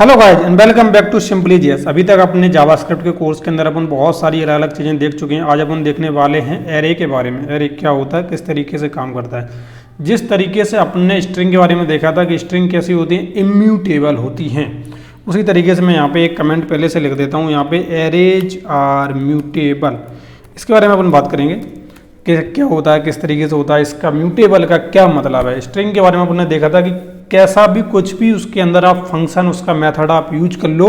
Hello guys and welcome back to simply GS. अभी तक अपने जावास्क्रिप्ट के कोर्स के अंदर अपन बहुत सारी अलग अलग चीज़ें देख चुके हैं। आज अपन देखने वाले हैं एरे के बारे में। एरे क्या होता है, किस तरीके से काम करता है। जिस तरीके से अपने स्ट्रिंग के बारे में देखा था कि स्ट्रिंग कैसी होती है, इम्यूटेबल होती हैं, उसी तरीके से मैं यहाँ पे एक कमेंट पहले से लिख देता हूँ। यहाँ पे एरेज आर म्यूटेबल, इसके बारे में अपन बात करेंगे कि क्या होता है, किस तरीके से होता है, इसका म्यूटेबल का क्या मतलब है। स्ट्रिंग के बारे में अपने देखा था कि कैसा भी कुछ भी उसके अंदर आप फंक्शन, उसका मेथड आप यूज कर लो,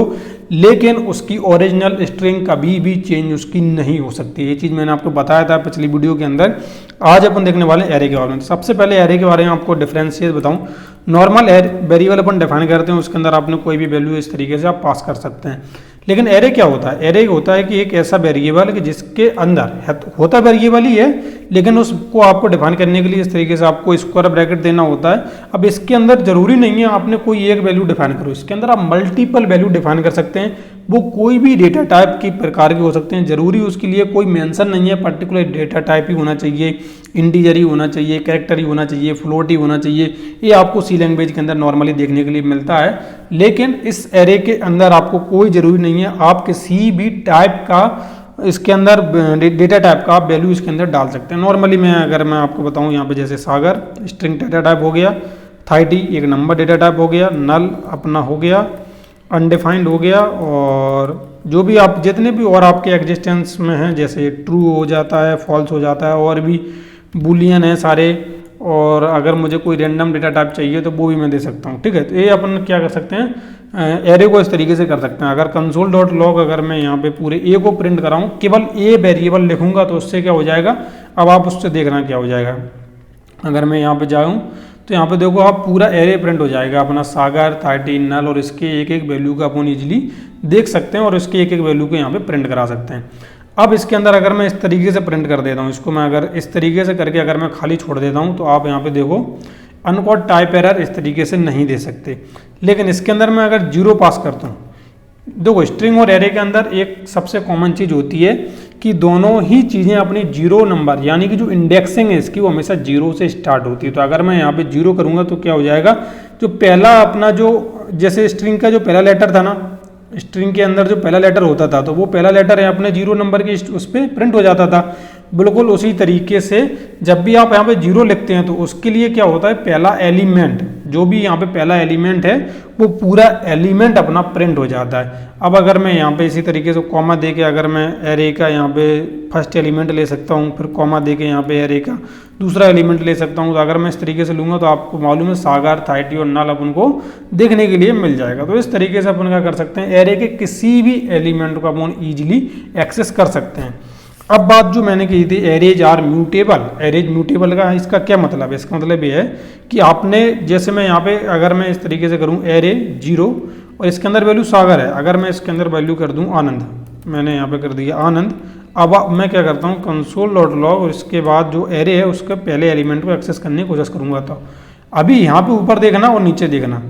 लेकिन उसकी ओरिजिनल स्ट्रिंग कभी भी चेंज उसकी नहीं हो सकती। ये चीज़ मैंने आपको बताया था पिछली वीडियो के अंदर। आज अपन देखने वाले एरे के बारे में। तो सबसे पहले एरे के बारे में आपको डिफरेंशिएट बताऊं। नॉर्मल वेरिएबल अपन डिफाइन करते हैं, उसके अंदर आपने कोई भी वैल्यू इस तरीके से आप पास कर सकते हैं। लेकिन एरे क्या होता है? एरे होता है कि एक ऐसा वेरिएबल कि जिसके अंदर होता वेरिएबल ही है, लेकिन उसको आपको डिफाइन करने के लिए इस तरीके से आपको स्क्वायर ब्रैकेट देना होता है। अब इसके अंदर जरूरी नहीं है आपने कोई एक वैल्यू डिफाइन करो, इसके अंदर आप मल्टीपल वैल्यू डिफाइन कर सकते हैं। वो कोई भी डेटा टाइप की प्रकार के हो सकते हैं, जरूरी उसके लिए कोई मेंशन नहीं है पर्टिकुलर डेटा टाइप ही होना चाहिए, इंटीजर ही होना चाहिए, कैरेक्टर ही होना चाहिए, फ्लोट ही होना चाहिए। ये आपको सी लैंग्वेज के अंदर नॉर्मली देखने के लिए मिलता है। लेकिन इस एरे के अंदर आपको कोई जरूरी नहीं है, आप किसी भी टाइप का इसके अंदर डेटा टाइप का आप वैल्यू इसके अंदर डाल सकते हैं। नॉर्मली अगर मैं आपको बताऊं, यहाँ पे जैसे सागर स्ट्रिंग डेटा टाइप हो गया, थाईटी एक नंबर डेटा टाइप हो गया, नल अपना हो गया, अनडिफाइंड हो गया, और जो भी आप जितने भी और आपके एग्जिस्टेंस में हैं, जैसे ट्रू हो जाता है, फॉल्स हो जाता है, और भी बुलियन है सारे। और अगर मुझे कोई रैंडम डेटा टाइप चाहिए तो वो भी मैं दे सकता हूँ। ठीक है, तो ये अपन क्या कर सकते हैं, एरे को इस तरीके से कर सकते हैं। अगर कंसोल डॉट लॉग अगर मैं यहाँ पे पूरे ए को प्रिंट कराऊँ, केवल ए वेरिएबल लिखूंगा तो उससे क्या हो जाएगा, अब आप उससे देखना क्या हो जाएगा। अगर मैं यहाँ पे जाऊँ तो यहाँ पे देखो आप पूरा एरे प्रिंट हो जाएगा अपना सागर 13 नल, और इसके एक एक वैल्यू का अपन इजीली देख सकते हैं और इसके एक एक वैल्यू को यहाँ पे प्रिंट करा सकते हैं। अब इसके अंदर अगर मैं इस तरीके से प्रिंट कर देता हूँ, इसको मैं अगर इस तरीके से करके अगर मैं खाली छोड़ देता हूँ, तो आप यहाँ पे देखो अनकोड टाइप एरर इस तरीके से नहीं दे सकते। लेकिन इसके अंदर मैं अगर 0 पास करता हूँ, देखो स्ट्रिंग और एरे के अंदर एक सबसे कॉमन चीज़ होती है कि दोनों ही चीज़ें अपनी 0 नंबर, यानी कि जो इंडेक्सिंग है इसकी, वो हमेशा 0 से स्टार्ट होती है। तो अगर मैं यहाँ पे 0 करूँगा तो क्या हो जाएगा, जो पहला अपना जो जैसे स्ट्रिंग का जो पहला लेटर था ना, स्ट्रिंग के अंदर जो पहला लेटर होता था, तो वो पहला लेटर है अपने 0 नंबर की उस पर प्रिंट हो जाता था। बिल्कुल उसी तरीके से जब भी आप यहाँ पे 0 लिखते हैं तो उसके लिए क्या होता है, पहला एलिमेंट, जो भी यहाँ पे पहला एलिमेंट है वो पूरा एलिमेंट अपना प्रिंट हो जाता है। अब अगर मैं यहाँ पे इसी तरीके से कॉमा दे के अगर मैं एरे का यहाँ पे फर्स्ट एलिमेंट ले सकता हूँ, फिर कॉमा दे के यहाँ पे एरे का दूसरा एलिमेंट ले सकता हूँ, तो अगर मैं इस तरीके से लूँगा तो आपको मालूम है सागर 30 और नल अपन को देखने के लिए मिल जाएगा। तो इस तरीके से अपन क्या कर सकते हैं, एरे के किसी भी एलिमेंट को अपन ईजिली एक्सेस कर सकते हैं। अब बात जो मैंने की थी arrays are mutable, arrays mutable का इसका क्या मतलब है? इसका मतलब ये है कि आपने जैसे मैं यहाँ पे अगर मैं इस तरीके से करूँ एरे 0 और इसके अंदर वैल्यू सागर है, अगर मैं इसके अंदर वैल्यू कर दूँ आनंद, मैंने यहाँ पे कर दिया आनंद। अब मैं क्या करता हूँ, कंसोल डॉट लॉग और इसके बाद जो एरे है उसके पहले एलिमेंट को एक्सेस करने की कोशिश करूँगा। तो अभी यहाँ पे ऊपर देखना और नीचे देखना।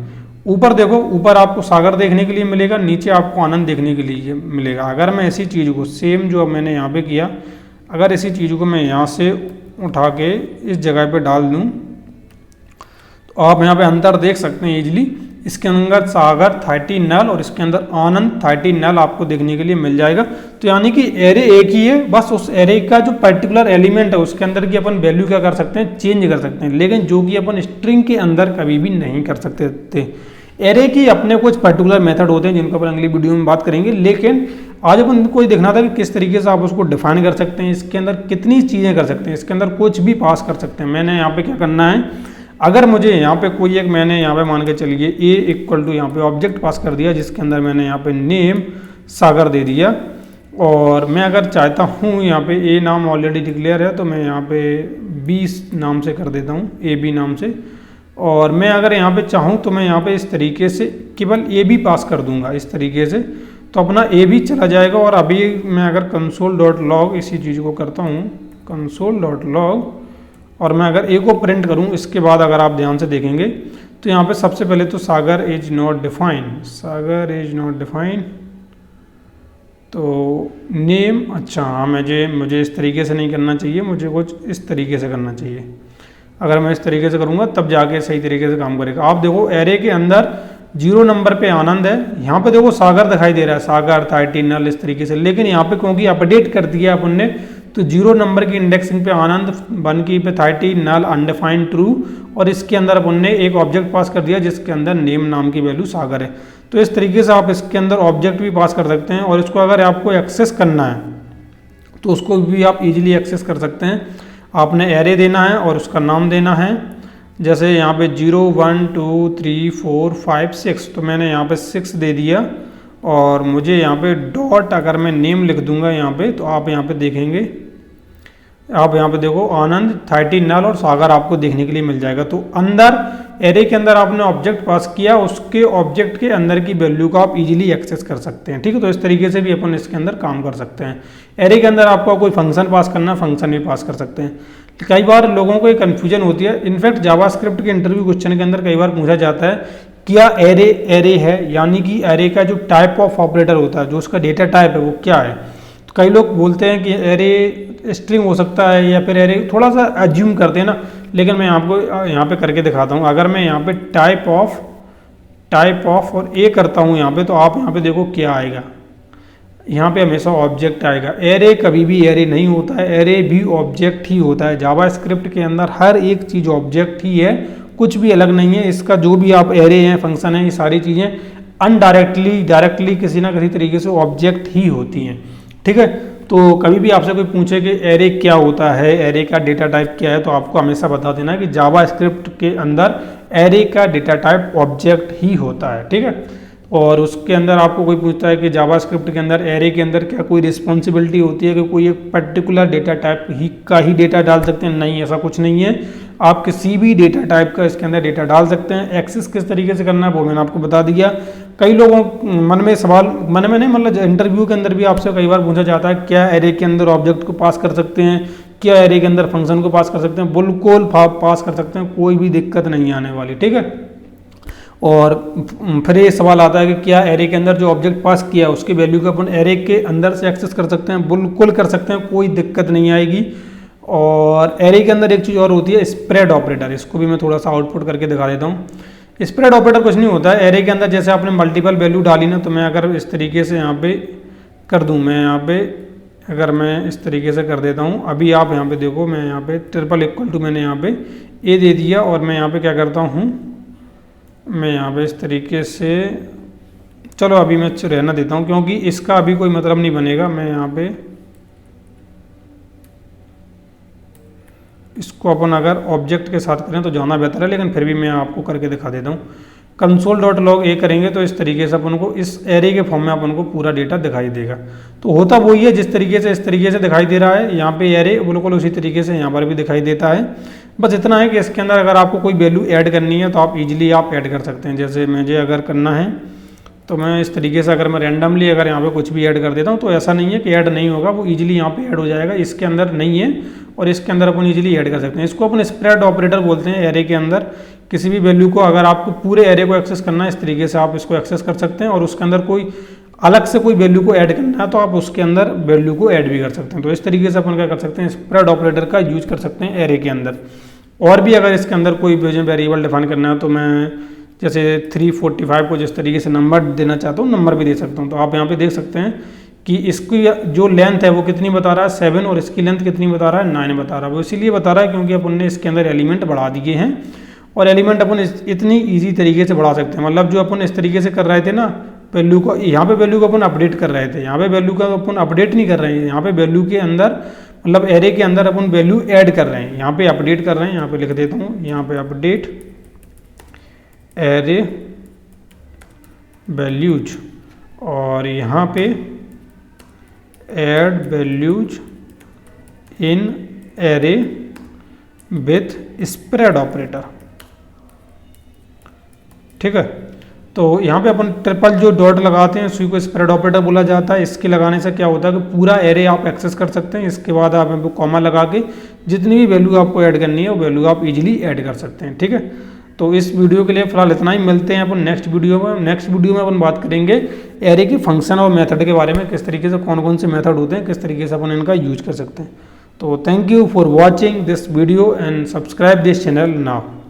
ऊपर देखो, ऊपर आपको सागर देखने के लिए मिलेगा, नीचे आपको आनंद देखने के लिए मिलेगा। अगर मैं इसी चीज़ को सेम जो मैंने यहाँ पे किया, अगर इसी चीज़ को मैं यहाँ से उठा के इस जगह पे डाल दूँ तो आप यहाँ पे अंतर देख सकते हैं इजीली। इसके अंदर सागर 30 नल और इसके अंदर आनंद 30 नल आपको देखने के लिए मिल जाएगा। तो यानी कि एरे एक ही है, बस उस एरे का जो पर्टिकुलर एलिमेंट है उसके अंदर की अपन वैल्यू क्या कर सकते हैं, चेंज कर सकते हैं, लेकिन जो कि अपन स्ट्रिंग के अंदर कभी भी नहीं कर सकते थे। एरे की अपने कुछ पर्टिकुलर मेथड होते हैं जिनको अपन अगली वीडियो में बात करेंगे, लेकिन आज अपन को देखना था कि किस तरीके से आप उसको डिफाइन कर सकते हैं, इसके अंदर कितनी चीज़ें कर सकते हैं, इसके अंदर कुछ भी पास कर सकते हैं। मैंने यहाँ पे क्या करना है, अगर मुझे यहाँ पे कोई एक मैंने यहाँ पे मान के चलिए ए इक्वल टू यहाँ पे ऑब्जेक्ट पास कर दिया, जिसके अंदर मैंने यहाँ पे नेम सागर दे दिया, और मैं अगर चाहता हूँ यहाँ पे ए नाम ऑलरेडी डिक्लेयर है तो मैं यहाँ पे बी नाम से कर देता हूँ, ए बी नाम से। और मैं अगर यहाँ पे चाहूँ तो मैं यहाँ पे इस तरीके से केवल ए बी पास कर दूंगा इस तरीके से, तो अपना ए बी चला जाएगा। और अभी मैं अगर कंसोल डॉट लॉग इसी चीज़ को करता हूँ, कंसोल डॉट लॉग, और मैं अगर ए को प्रिंट करूँ, इसके बाद अगर आप ध्यान से देखेंगे तो यहाँ पे सबसे पहले तो Sagar is not define, Sagar is not define, तो नेम, अच्छा हाँ मुझे इस तरीके से नहीं करना चाहिए, मुझे कुछ इस तरीके से करना चाहिए। अगर मैं इस तरीके से करूँगा तब जाके सही तरीके से काम करेगा। आप देखो एरे के अंदर 0 नंबर पे आनंद है। यहाँ पे देखो सागर दिखाई दे रहा है, सागर 30 नल इस तरीके से, लेकिन यहाँ पे क्योंकि अपडेट कर दिया अपन ने, तो 0 नंबर की इंडेक्सिंग पे आनंद, 1 की पे 30 नल अनडिफाइंड ट्रू, और इसके अंदर अपन ने एक ऑब्जेक्ट पास कर दिया जिसके अंदर नेम नाम की वैल्यू सागर है। तो इस तरीके से आप इसके अंदर ऑब्जेक्ट भी पास कर सकते हैं, और इसको अगर आपको एक्सेस करना है तो उसको भी आप इजीली एक्सेस कर सकते हैं। आपने एरे देना है और उसका नाम देना है, जैसे यहाँ पे 0 1 2 3 4 5 6, तो मैंने यहाँ पे 6 दे दिया, और मुझे यहाँ पे डॉट अगर मैं नेम लिख दूंगा यहाँ पे, तो आप यहाँ पे देखेंगे, आप यहाँ पे देखो आनंद 30 नल और सागर आपको देखने के लिए मिल जाएगा। तो अंदर एरे के अंदर आपने ऑब्जेक्ट पास किया, उसके ऑब्जेक्ट के अंदर की वैल्यू को आप इजीली एक्सेस कर सकते हैं। ठीक है, तो इस तरीके से भी अपन इसके अंदर काम कर सकते हैं। एरे के अंदर आपको कोई फंक्शन पास करना, फंक्शन भी पास कर सकते हैं। कई बार लोगों को एक कन्फ्यूजन होती है, इनफैक्ट जावास्क्रिप्ट के इंटरव्यू क्वेश्चन के अंदर कई बार पूछा जाता है क्या एरे एरे है, यानी कि एरे का जो टाइप ऑफ ऑपरेटर होता है, जो उसका डेटा टाइप है वो क्या है। तो कई लोग बोलते हैं कि एरे स्ट्रिंग हो सकता है, या फिर एरे थोड़ा सा एज्यूम करते हैं ना, लेकिन मैं आपको यहाँ पे करके दिखाता हूँ। अगर मैं यहाँ पे टाइप ऑफ और ए करता हूँ यहाँ पे, तो आप यहाँ पे देखो क्या आएगा, यहाँ पे हमेशा ऑब्जेक्ट आएगा। एरे कभी भी एरे नहीं होता है, एरे भी ऑब्जेक्ट ही होता है। जावास्क्रिप्ट के अंदर हर एक चीज़ ऑब्जेक्ट ही है, कुछ भी अलग नहीं है। इसका जो भी आप एरे हैं, फंक्शन है, ये सारी चीज़ें अनडायरेक्टली डायरेक्टली किसी ना किसी तरीके से ऑब्जेक्ट ही होती हैं। ठीक है, तो कभी भी आपसे कोई पूछे कि एरे क्या होता है, एरे का डेटा टाइप क्या है, तो आपको हमेशा बता देना कि जावास्क्रिप्ट के अंदर एरे का डेटा टाइप ऑब्जेक्ट ही होता है। ठीक है, और उसके अंदर आपको कोई पूछता है कि जावास्क्रिप्ट के अंदर एरे के अंदर क्या कोई रिस्पॉन्सिबिलिटी होती है कि कोई एक पर्टिकुलर डेटा टाइप का ही डेटा डाल सकते हैं, नहीं, ऐसा कुछ नहीं है। आप किसी भी डेटा टाइप का इसके अंदर डेटा डाल सकते हैं। एक्सेस किस तरीके से करना है वो मैंने आपको बता दिया। कई लोगों मन में सवाल, मन में नहीं मतलब इंटरव्यू के अंदर भी आपसे कई बार पूछा जाता है क्या एरे के अंदर ऑब्जेक्ट को पास कर सकते हैं, क्या एरे के अंदर फंक्शन को पास कर सकते हैं। बिल्कुल पास कर सकते हैं, कोई भी दिक्कत नहीं आने वाली। ठीक है, और फिर ये सवाल आता है कि क्या एरे के अंदर जो ऑब्जेक्ट पास किया है उसकी वैल्यू को अपन एरे के अंदर से एक्सेस कर सकते हैं। बिल्कुल कर सकते हैं, कोई दिक्कत नहीं आएगी। और एरे के अंदर एक चीज़ और होती है स्प्रेड ऑपरेटर, इसको भी मैं थोड़ा सा आउटपुट करके दिखा देता हूँ। स्प्रेड ऑपरेटर कुछ नहीं होता है, एरे के अंदर जैसे आपने मल्टीपल वैल्यू डाली ना, तो मैं अगर इस तरीके से यहाँ पे कर दूँ, मैं यहाँ पे अगर मैं इस तरीके से कर देता हूँ, अभी आप यहाँ पे देखो, मैं यहाँ पे ट्रिपल इक्वल टू मैंने यहाँ पे ए दे दिया, और मैं यहाँ पे क्या करता हूँ, मैं यहाँ पे इस तरीके से, चलो अभी मैं रहना देता हूँ क्योंकि इसका अभी कोई मतलब नहीं बनेगा। मैं यहाँ पे इसको अपन अगर ऑब्जेक्ट के साथ करें तो ज़्यादा बेहतर है, लेकिन फिर भी मैं आपको करके दिखा देता हूँ। console.log ए करेंगे तो इस तरीके से अपन को इस एरे के फॉर्म में अपन को पूरा डेटा दिखाई देगा। तो होता वही है जिस तरीके से इस तरीके से दिखाई दे रहा है यहाँ पे एरे, बिल्कुल उसी तरीके से यहाँ पर भी दिखाई देता है। बस इतना है कि इसके अंदर अगर आपको कोई वैल्यू ऐड करनी है तो आप इजीली आप ऐड कर सकते हैं। जैसे मुझे अगर करना है तो मैं इस तरीके से अगर मैं रैंडमली अगर यहाँ पे कुछ भी ऐड कर देता हूँ तो ऐसा नहीं है कि ऐड नहीं होगा, वो इजीली यहाँ पे ऐड हो जाएगा। इसके अंदर नहीं है और इसके अंदर अपन इजीली ऐड कर सकते हैं। इसको अपन स्प्रेड ऑपरेटर बोलते हैं। एरे के अंदर किसी भी वैल्यू को अगर आपको पूरे एरे को एक्सेस करना है इस तरीके से आप इसको एक्सेस कर सकते हैं, और उसके अंदर कोई अलग से कोई वैल्यू को ऐड करना है तो आप उसके अंदर वैल्यू को ऐड भी कर सकते हैं। तो इस तरीके से अपन क्या कर सकते हैं, स्प्रेड ऑपरेटर का यूज कर सकते हैं एरे के अंदर। और भी अगर इसके अंदर कोई वेरिएबल डिफाइन करना है तो मैं जैसे 345 को जिस तरीके से नंबर देना चाहता हूँ नंबर भी दे सकता हूँ। तो आप यहाँ पे देख सकते हैं कि इसकी जो लेंथ है वो कितनी बता रहा है 7, और इसकी लेंथ कितनी बता रहा है 9 बता रहा है। वो इसीलिए बता रहा है क्योंकि अपन ने इसके अंदर एलिमेंट बढ़ा दिए हैं, और एलिमेंट अपन इतनी ईजी तरीके से बढ़ा सकते हैं। मतलब जो अपन इस तरीके से कर रहे थे ना वैल्यू को, यहाँ पे वैल्यू को अपन अपडेट कर रहे थे, यहाँ पे वैल्यू का अपन अपडेट नहीं कर रहे हैं। यहाँ पे वैल्यू के अंदर मतलब एरे के अंदर अपन वैल्यू ऐड कर रहे हैं, यहाँ पे अपडेट कर रहे हैं। यहाँ पे लिख देता हूँ, यहाँ पे अपडेट एरे वैल्यूज, और यहाँ पे add values in array with spread operator. ठीक है, तो यहाँ पे अपन ट्रिपल जो डॉट लगाते हैं उसी को स्प्रेड ऑपरेटर बोला जाता है। इसके लगाने से क्या होता है कि पूरा एरे आप एक्सेस कर सकते हैं। इसके बाद आप यहाँ पे कॉमा लगा के जितनी भी वैल्यू आपको ऐड करनी है वो वैल्यू आप इजीली ऐड कर सकते हैं। ठीक है, तो इस वीडियो के लिए फिलहाल इतना ही। मिलते हैं अपन नेक्स्ट वीडियो में। नेक्स्ट वीडियो में अपन बात करेंगे एरे के फंक्शन और मेथड के बारे में, किस तरीके से कौन कौन से मेथड होते हैं, किस तरीके से अपन इनका यूज कर सकते हैं। तो thank you for watching this video and subscribe this channel now.